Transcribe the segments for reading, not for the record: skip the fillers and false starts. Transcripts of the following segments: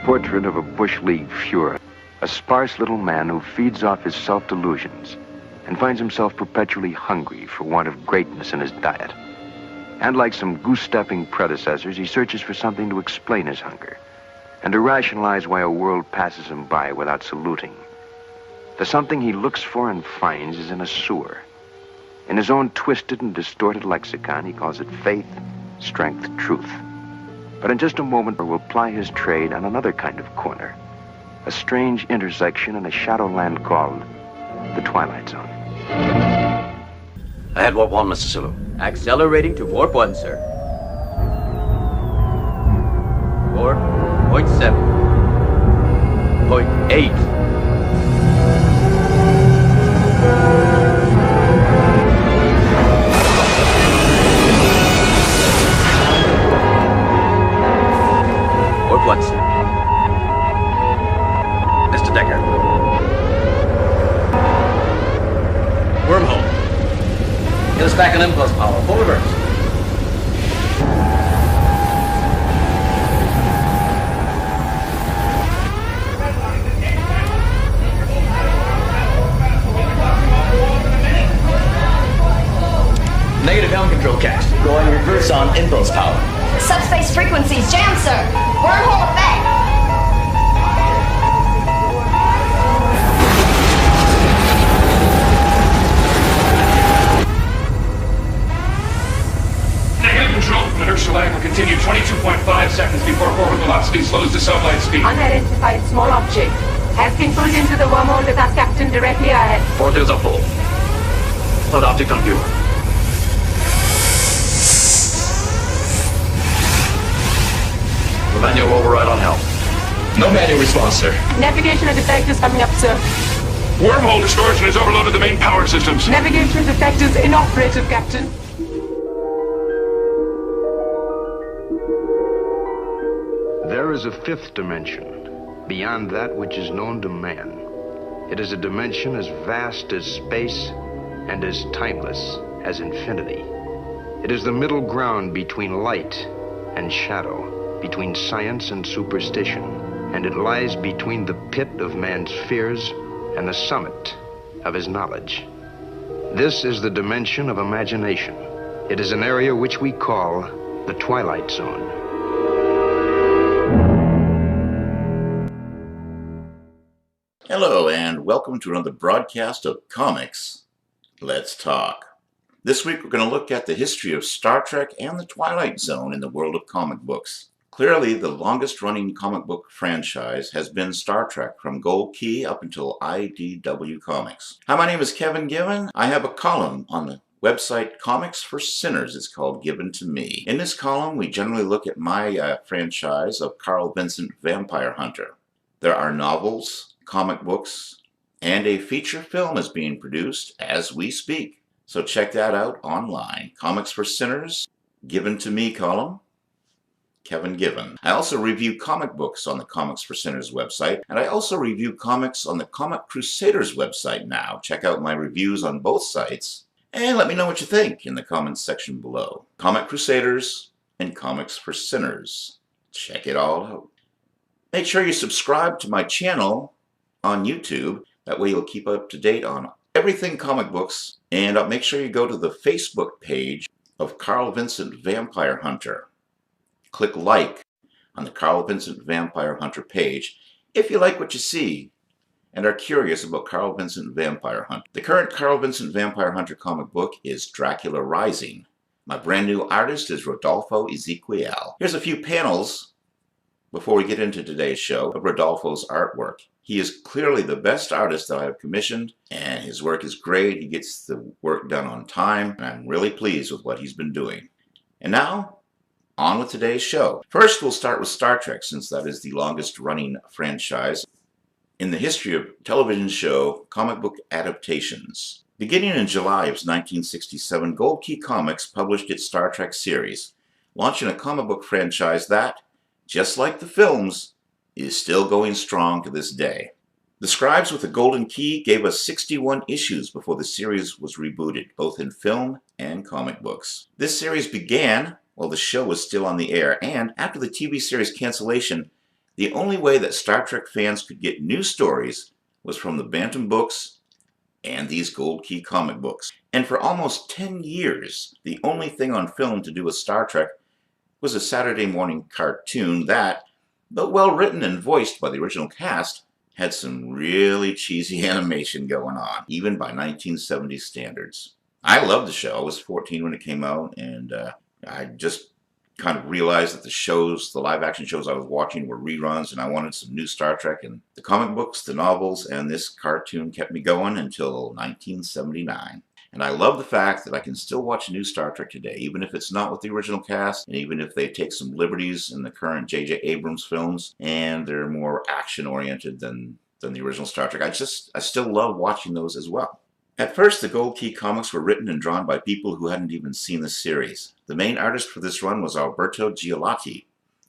portrait of a Bush League Fuhrer, a sparse little man who feeds off his self-delusions and finds himself perpetually hungry for want of greatness in his diet. And like some goose-stepping predecessors, he searches for something to explain his hunger and to rationalize why a world passes him by without saluting. The something he looks for and finds is in a sewer. In his own twisted and distorted lexicon, he calls it faith, strength, truth. But in just a moment, we'll ply his trade on another kind of corner, a strange intersection in a shadowland called the Twilight Zone. Ahead warp 1, Mr. Sulu. Accelerating to warp 1, sir. 4.7. 0.8. Warp 1, sir. Mr. Decker. Wormhole. Get us back on impulse power. Full reverse. Negative helm control cast. Going reverse on impulse power. Subspace frequencies jammed, sir. Wormhole effect. Negative control. Inertial lag will continue 22.5 seconds before forward velocity slows to sublight speed. Unidentified small object has been pulled into the wormhole with our captain directly ahead. Portals are full. Flood optic on viewer. Manual override on helm. No manual response, sir. Navigation defect is coming up, sir. Wormhole distortion has overloaded the main power systems. Navigation defect is inoperative, Captain. There is a fifth dimension, beyond that which is known to man. It is a dimension as vast as space and as timeless as infinity. It is the middle ground between light and shadow, between science and superstition, and it lies between the pit of man's fears and the summit of his knowledge. This is the dimension of imagination. It is an area which we call the Twilight Zone. Hello, and welcome to another broadcast of Comics Let's Talk. This week we're going to look at the history of Star Trek and the Twilight Zone in the world of comic books. Clearly, the longest-running comic book franchise has been Star Trek, from Gold Key up until IDW Comics. Hi, my name is Kevin Given. I have a column on the website Comics for Sinners. It's called Given to Me. In this column, we generally look at my franchise of Carl Vincent Vampire Hunter. There are novels, comic books, and a feature film is being produced as we speak. So check that out online. Comics for Sinners, Given to Me column, Kevin Given. I also review comic books on the Comics for Sinners website, and I also review comics on the Comic Crusaders website now. Check out my reviews on both sites, and let me know what you think in the comments section below. Comic Crusaders and Comics for Sinners. Check it all out. Make sure you subscribe to my channel on YouTube. That way you'll keep up to date on everything comic books. And make sure you go to the Facebook page of Carl Vincent Vampire Hunter. Click like on the Carl Vincent Vampire Hunter page if you like what you see and are curious about Carl Vincent Vampire Hunter. The current Carl Vincent Vampire Hunter comic book is Dracula Rising. My brand new artist is Rodolfo Ezequiel. Here's a few panels before we get into today's show of Rodolfo's artwork. He is clearly the best artist that I have commissioned, and his work is great. He gets the work done on time, and I'm really pleased with what he's been doing. And now, on with today's show. First, we'll start with Star Trek, since that is the longest running franchise in the history of television show comic book adaptations. Beginning in July of 1967, Gold Key Comics published its Star Trek series, launching a comic book franchise that, just like the films, is still going strong to this day. The scribes with the Golden Key gave us 61 issues before the series was rebooted, both in film and comic books. This series began while the show was still on the air, and after the TV series cancellation, The only way that Star Trek fans could get new stories was from the Bantam books and these Gold Key comic books. And for almost 10 years, the only thing on film to do with Star Trek was a Saturday morning cartoon that, though well written and voiced by the original cast, had some really cheesy animation going on, even by 1970s standards. I loved the show. I was 14 when it came out, and I just kind of realized that the live action shows I was watching were reruns, and I wanted some new Star Trek. And the comic books, the novels, and this cartoon kept me going until 1979. And I love the fact that I can still watch new Star Trek today, even if it's not with the original cast, and even if they take some liberties in the current J.J. Abrams films, and they're more action-oriented than the original Star Trek. I still love watching those as well. At first, the Gold Key comics were written and drawn by people who hadn't even seen the series. The main artist for this run was Alberto Giolotti,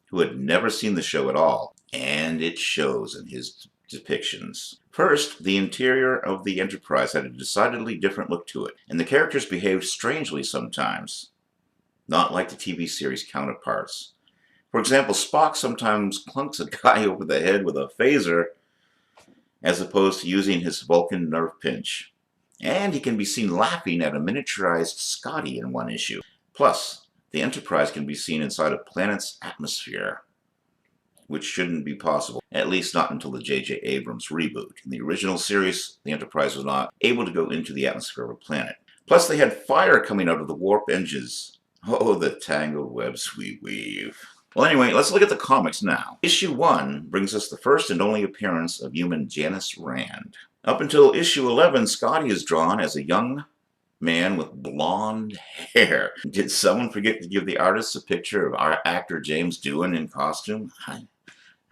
who had never seen the show at all, and it shows in his depictions. First, the interior of the Enterprise had a decidedly different look to it, and the characters behaved strangely sometimes, not like the TV series counterparts. For example, Spock sometimes clunks a guy over the head with a phaser, as opposed to using his Vulcan nerve pinch. And he can be seen laughing at a miniaturized Scotty in one issue. Plus, the Enterprise can be seen inside a planet's atmosphere, which shouldn't be possible, at least not until the J.J. Abrams reboot. In the original series, the Enterprise was not able to go into the atmosphere of a planet. Plus, they had fire coming out of the warp engines. Oh, the tangled webs we weave. Well, anyway, let's look at the comics now. Issue 1 brings us the first and only appearance of human Janice Rand. Up until issue 11, Scotty is drawn as a young man with blonde hair. Did someone forget to give the artist a picture of our actor James Doohan in costume?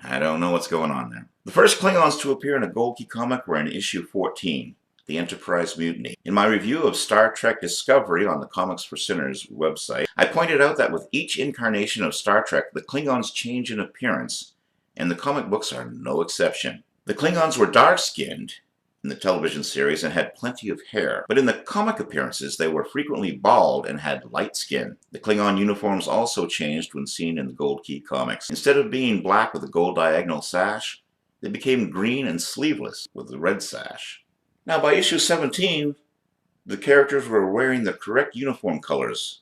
I don't know what's going on there. The first Klingons to appear in a Gold Key comic were in issue 14, The Enterprise Mutiny. In my review of Star Trek Discovery on the Comics for Sinners website, I pointed out that with each incarnation of Star Trek, the Klingons change in appearance, and the comic books are no exception. The Klingons were dark-skinned in the television series and had plenty of hair, but in the comic appearances they were frequently bald and had light skin. The Klingon uniforms also changed when seen in the Gold Key comics. Instead of being black with a gold diagonal sash, they became green and sleeveless with the red sash. Now by issue 17, the characters were wearing the correct uniform colors.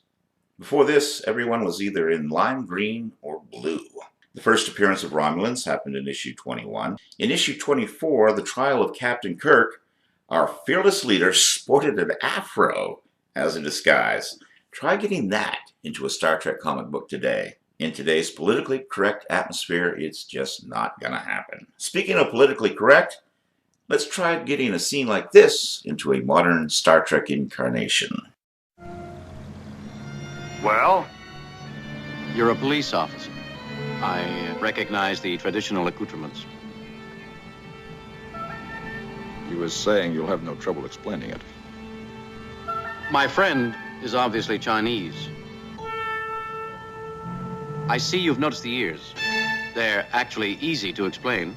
Before this, everyone was either in lime green or blue. The first appearance of Romulans happened in issue 21. In issue 24, the trial of Captain Kirk, our fearless leader sported an afro as a disguise. Try getting that into a Star Trek comic book today. In today's politically correct atmosphere, it's just not gonna happen. Speaking of politically correct, let's try getting a scene like this into a modern Star Trek incarnation. Well? You're a police officer. I recognize the traditional accoutrements. You were saying you'll have no trouble explaining it. My friend is obviously Chinese. I see you've noticed the ears. They're actually easy to explain.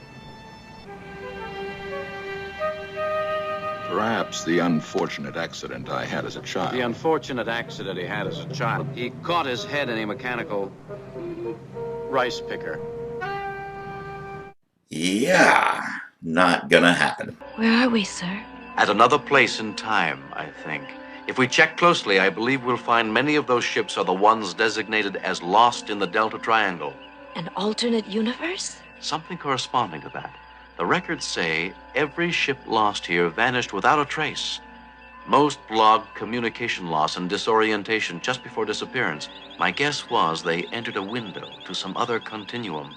Perhaps the unfortunate accident I had as a child. The unfortunate accident he had as a child. He caught his head in a mechanical rice picker. Yeah, not gonna happen. Where are we, sir? At another place in time, I think. If we check closely, I believe we'll find many of those ships are the ones designated as lost in the Delta Triangle. An alternate universe? Something corresponding to that. The records say every ship lost here vanished without a trace. Most logged communication loss and disorientation just before disappearance. My guess was they entered a window to some other continuum.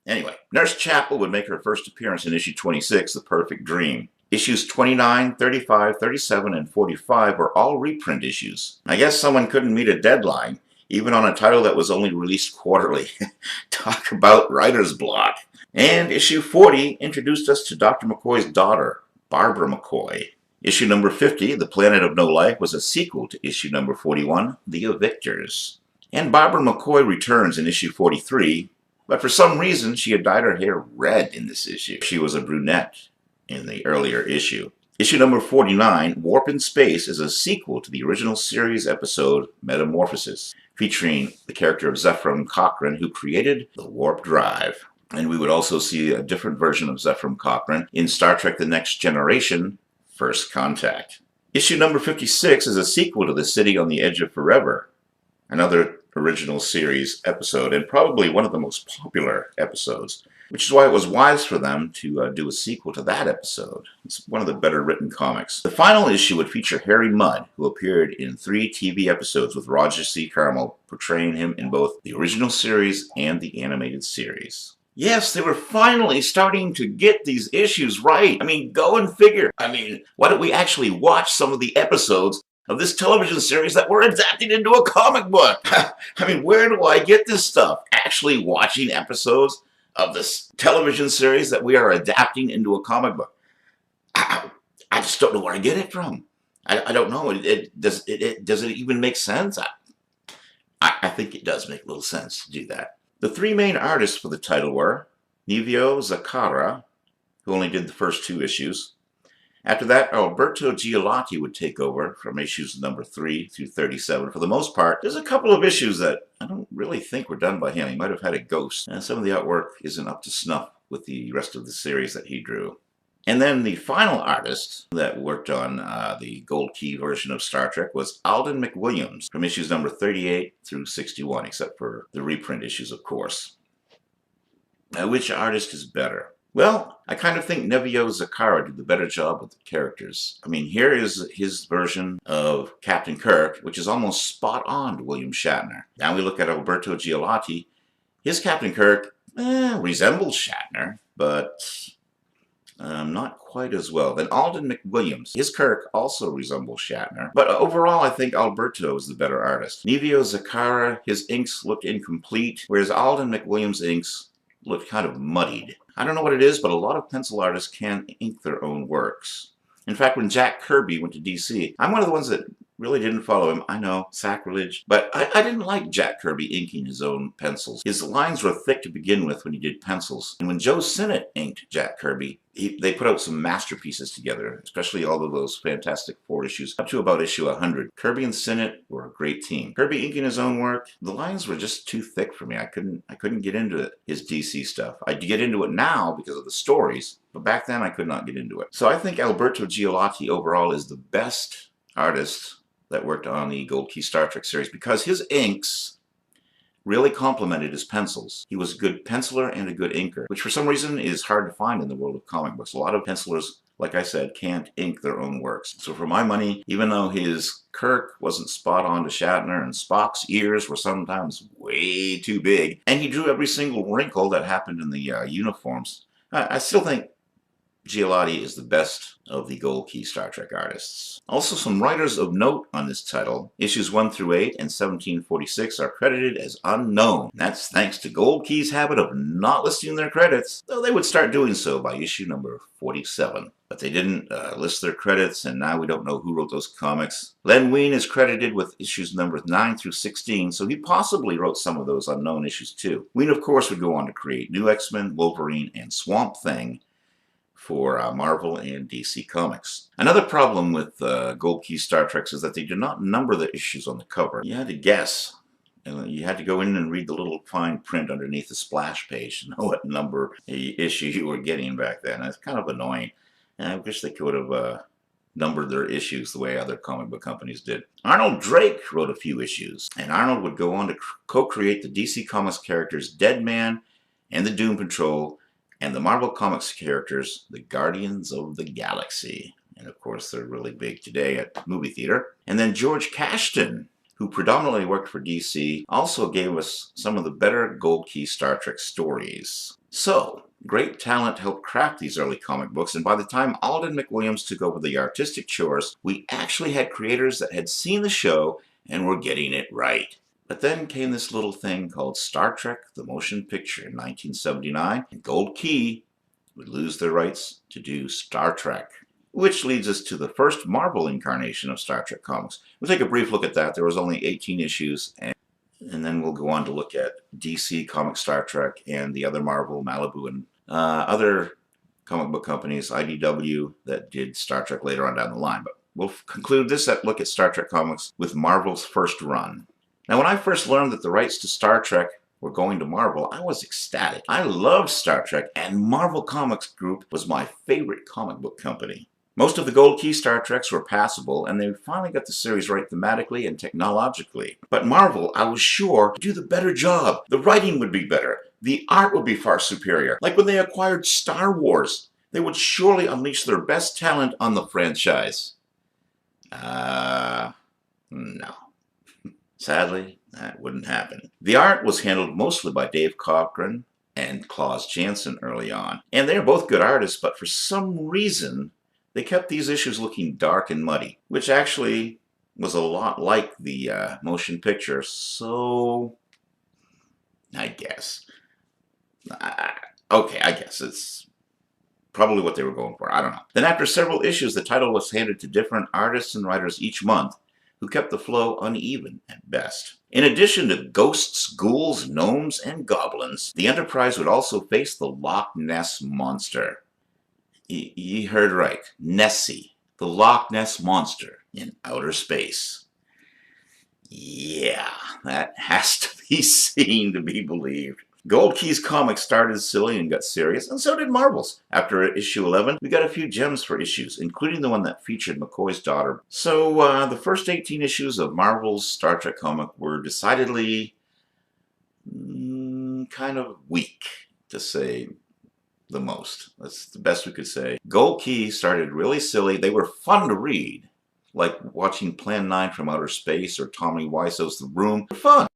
Anyway, Nurse Chapel would make her first appearance in issue 26, The Perfect Dream. Issues 29, 35, 37, and 45 were all reprint issues. I guess someone couldn't meet a deadline, even on a title that was only released quarterly. Talk about writer's block. And issue 40 introduced us to Dr. McCoy's daughter, Barbara McCoy. Issue number 50, The Planet of No Life, was a sequel to issue number 41, The Evictors. And Barbara McCoy returns in issue 43, but for some reason she had dyed her hair red in this issue. She was a brunette in the earlier issue. Issue number 49, Warp in Space, is a sequel to the original series episode Metamorphosis, featuring the character of Zefram Cochrane, who created the warp drive. And we would also see a different version of Zefram Cochrane in Star Trek The Next Generation, First Contact. Issue number 56 is a sequel to The City on the Edge of Forever, another original series episode, and probably one of the most popular episodes, which is why it was wise for them to do a sequel to that episode. It's one of the better written comics. The final issue would feature Harry Mudd, who appeared in 3 TV episodes with Roger C. Carmel portraying him in both the original series and the animated series. Yes, they were finally starting to get these issues right. I mean, go and figure. I mean, why don't we actually watch some of the episodes of this television series that were adapted into a comic book? I mean, where do I get this stuff? Actually watching episodes of this television series that we are adapting into a comic book. I just don't know where I get it from. I don't know. Does it even make sense? I think it does make a little sense to do that. The 3 main artists for the title were Nivio Zaccara, who only did the first 2 issues. After that, Alberto Giolotti would take over from issues number 3 through 37. For the most part, there's a couple of issues that I don't really think were done by him. He might have had a ghost, and some of the artwork isn't up to snuff with the rest of the series that he drew. And then the final artist that worked on the Gold Key version of Star Trek was Alden McWilliams from issues number 38 through 61, except for the reprint issues, of course. Now, which artist is better? Well, I kind of think Nivio Zaccara did the better job with the characters. I mean, here is his version of Captain Kirk, which is almost spot on to William Shatner. Now we look at Alberto Giolotti. His Captain Kirk resembles Shatner, but not quite as well. Then Alden McWilliams. His Kirk also resembles Shatner, but overall I think Alberto is the better artist. Nivio Zaccara, his inks looked incomplete, whereas Alden McWilliams' inks looked kind of muddied. I don't know what it is, but a lot of pencil artists can ink their own works. In fact, when Jack Kirby went to DC, I'm one of the ones that really didn't follow him. I know, sacrilege. But I didn't like Jack Kirby inking his own pencils. His lines were thick to begin with when he did pencils. And when Joe Sinnott inked Jack Kirby, they put out some masterpieces together, especially all of those Fantastic Four issues, up to about issue 100. Kirby and Sinnott were a great team. Kirby inking his own work, the lines were just too thick for me. I couldn't get into his DC stuff. I get into it now because of the stories, but back then I could not get into it. So I think Alberto Giolotti overall is the best artist that worked on the Gold Key Star Trek series because his inks really complemented his pencils. He was a good penciler and a good inker, which for some reason is hard to find in the world of comic books. A lot of pencilers, like I said, can't ink their own works. So for my money, even though his Kirk wasn't spot on to Shatner and Spock's ears were sometimes way too big, and he drew every single wrinkle that happened in the uniforms, I still think Giolotti is the best of the Gold Key Star Trek artists. Also, some writers of note on this title, issues 1 through 8 and 1746, are credited as unknown. That's thanks to Gold Key's habit of not listing their credits, though they would start doing so by issue number 47. But they didn't list their credits, and now we don't know who wrote those comics. Len Wein is credited with issues numbers 9 through 16, so he possibly wrote some of those unknown issues too. Wein, of course, would go on to create New X-Men, Wolverine, and Swamp Thing for Marvel and DC Comics. Another problem with Gold Key Star Trek is that they do not number the issues on the cover. You had to guess. You had to go in and read the little fine print underneath the splash page to know what number issue you were getting back then. It's kind of annoying. And I wish they could have numbered their issues the way other comic book companies did. Arnold Drake wrote a few issues, and Arnold would go on to co-create the DC Comics characters Deadman and the Doom Patrol, and the Marvel Comics characters, the Guardians of the Galaxy. And of course, they're really big today at the movie theater. And then George Cashton, who predominantly worked for DC, also gave us some of the better Gold Key Star Trek stories. So, great talent helped craft these early comic books, and by the time Alden McWilliams took over the artistic chores, we actually had creators that had seen the show and were getting it right. But then came this little thing called Star Trek the Motion Picture in 1979, and Gold Key would lose their rights to do Star Trek. Which leads us to the first Marvel incarnation of Star Trek comics. We'll take a brief look at that. There was only 18 issues, and then we'll go on to look at DC Comics Star Trek and the other Marvel, Malibu, and other comic book companies, IDW, that did Star Trek later on down the line. But we'll conclude this look at Star Trek comics with Marvel's first run. Now, when I first learned that the rights to Star Trek were going to Marvel, I was ecstatic. I loved Star Trek, and Marvel Comics Group was my favorite comic book company. Most of the Gold Key Star Treks were passable, and they finally got the series right thematically and technologically. But Marvel, I was sure, would do the better job. The writing would be better. The art would be far superior. Like when they acquired Star Wars, they would surely unleash their best talent on the franchise. No. Sadly, that wouldn't happen. The art was handled mostly by Dave Cockrum and Klaus Janson early on. And they're both good artists, but for some reason, they kept these issues looking dark and muddy, which actually was a lot like the motion picture, so I guess. Okay, I guess it's probably what they were going for. I don't know. Then after several issues, the title was handed to different artists and writers each month, who kept the flow uneven at best. In addition to ghosts, ghouls, gnomes, and goblins, the Enterprise would also face the Loch Ness Monster. You heard right. Nessie, the Loch Ness Monster in outer space. Yeah, that has to be seen to be believed. Gold Key's comics started silly and got serious, and so did Marvel's. After issue 11, we got a few gems for issues, including the one that featured McCoy's daughter. So the first 18 issues of Marvel's Star Trek comic were decidedly kind of weak, to say the most. That's the best we could say. Gold Key started really silly. They were fun to read, like watching Plan 9 from Outer Space or Tommy Wiseau's The Room. They're fun.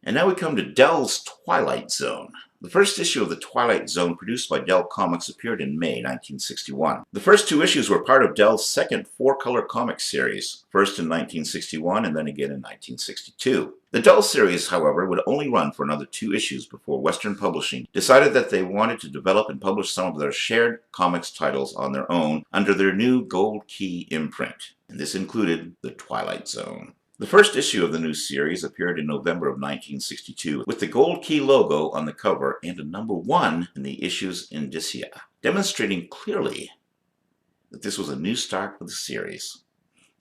And now we come to Dell's Twilight Zone. The first issue of the Twilight Zone, produced by Dell Comics, appeared in May 1961. The first two issues were part of Dell's second four-color comic series, first in 1961 and then again in 1962. The Dell series, however, would only run for another 2 issues before Western Publishing decided that they wanted to develop and publish some of their shared comics titles on their own under their new Gold Key imprint. And this included the Twilight Zone. The first issue of the new series appeared in November of 1962 with the Gold Key logo on the cover and a number 1 in the issue's indicia, demonstrating clearly that this was a new start for the series.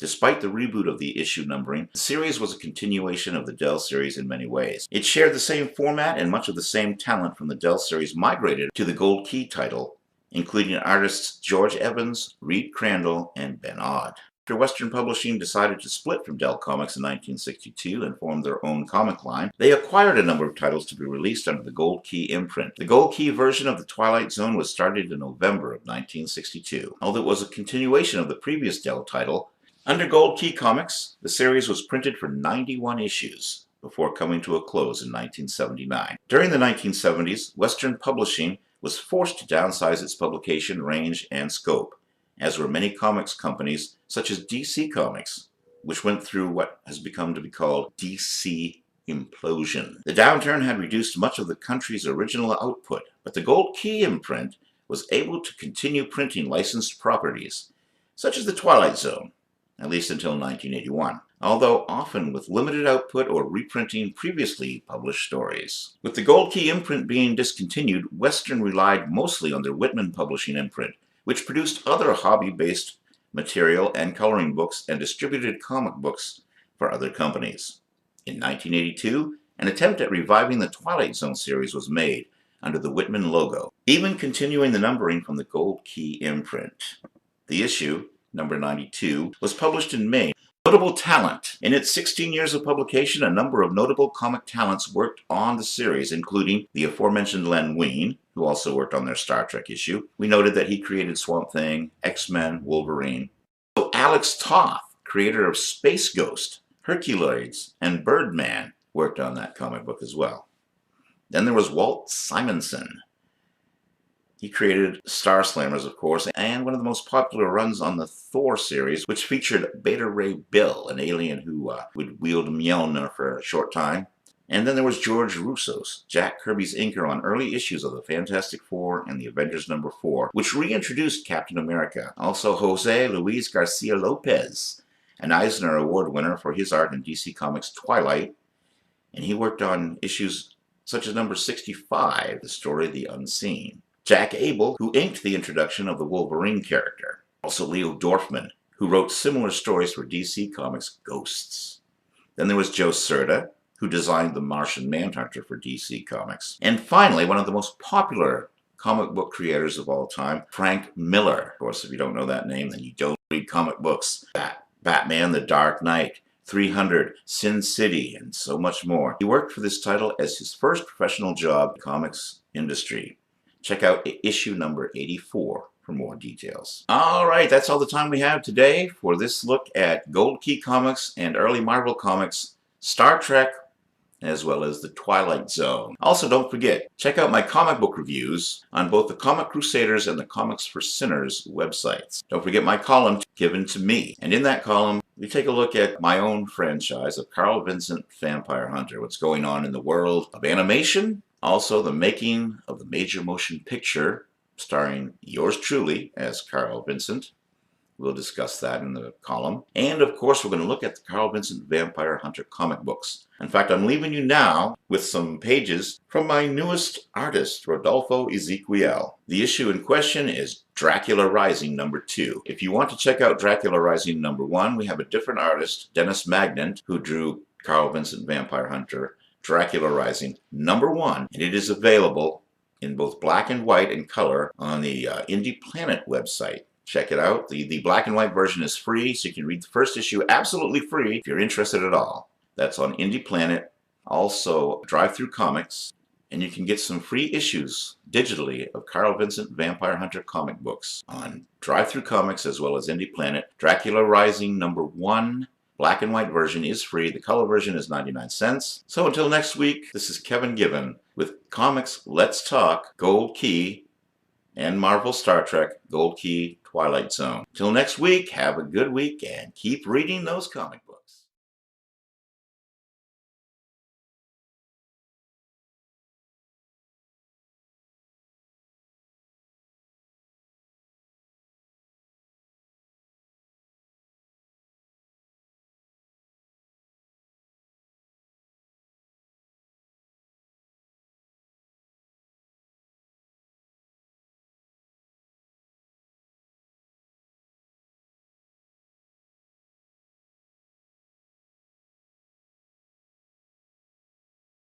Despite the reboot of the issue numbering, the series was a continuation of the Dell series in many ways. It shared the same format, and much of the same talent from the Dell series migrated to the Gold Key title, including artists George Evans, Reed Crandall, and Ben Odd. After Western Publishing decided to split from Dell Comics in 1962 and form their own comic line, they acquired a number of titles to be released under the Gold Key imprint. The Gold Key version of the Twilight Zone was started in November of 1962. Although it was a continuation of the previous Dell title, under Gold Key Comics, the series was printed for 91 issues before coming to a close in 1979. During the 1970s, Western Publishing was forced to downsize its publication range and scope, as were many comics companies such as DC Comics, which went through what has become to be called DC implosion. The downturn had reduced much of the country's original output, but the Gold Key imprint was able to continue printing licensed properties, such as the Twilight Zone, at least until 1981, although often with limited output or reprinting previously published stories. With the Gold Key imprint being discontinued, Western relied mostly on their Whitman Publishing imprint, which produced other hobby-based material and coloring books and distributed comic books for other companies. In 1982, an attempt at reviving the Twilight Zone series was made under the Whitman logo, even continuing the numbering from the Gold Key imprint. The issue, number 92, was published in May. Notable talent. In its 16 years of publication, a number of notable comic talents worked on the series, including the aforementioned Len Wein, who also worked on their Star Trek issue. We noted that he created Swamp Thing, X-Men, Wolverine. So Alex Toth, creator of Space Ghost, Herculoids, and Birdman, worked on that comic book as well. Then there was Walt Simonson. He created Star Slammers, of course, and one of the most popular runs on the Thor series, which featured Beta Ray Bill, an alien who would wield Mjolnir for a short time. And then there was George Russo's, Jack Kirby's inker on early issues of the Fantastic Four and the Avengers number 4, which reintroduced Captain America. Also Jose Luis Garcia Lopez, an Eisner Award winner for his art in DC Comics' Twilight, and he worked on issues such as number 65, The Story of the Unseen. Jack Abel, who inked the introduction of the Wolverine character. Also Leo Dorfman, who wrote similar stories for DC Comics' Ghosts. Then there was Joe Certa, who designed the Martian Manhunter for DC Comics. And finally, one of the most popular comic book creators of all time, Frank Miller. Of course, if you don't know that name, then you don't read comic books. Batman, The Dark Knight, 300, Sin City, and so much more. He worked for this title as his first professional job in the comics industry. Check out issue number 84 for more details. All right, that's all the time we have today for this look at Gold Key Comics and early Marvel Comics, Star Trek, as well as the Twilight Zone. Also, don't forget, check out my comic book reviews on both the Comic Crusaders and the Comics for Sinners websites. Don't forget my column, Given to Me. And in that column, we take a look at my own franchise of Carl Vincent Vampire Hunter, what's going on in the world of animation, also the making of the major motion picture, starring yours truly as Carl Vincent. We'll discuss that in the column. And of course, we're going to look at the Carl Vincent Vampire Hunter comic books. In fact, I'm leaving you now with some pages from my newest artist, Rodolfo Ezequiel. The issue in question is Dracula Rising #2. If you want to check out Dracula Rising #1, we have a different artist, Dennis Magnant, who drew Carl Vincent Vampire Hunter, Dracula Rising #1, and it is available in both black and white and color on the Indie Planet website. Check it out. The black and white version is free, so you can read the first issue absolutely free if you're interested at all. That's on Indie Planet, also Drive-Thru Comics, and you can get some free issues digitally of Carl Vincent Vampire Hunter comic books on Drive-Thru Comics as well as Indie Planet. Dracula Rising #1, black and white version is free. The color version is 99 cents. So until next week, this is Kevin Given with Comics Let's Talk, Gold Key, and Marvel Star Trek, Gold Key, Twilight Zone. Till next week, have a good week and keep reading those comic books.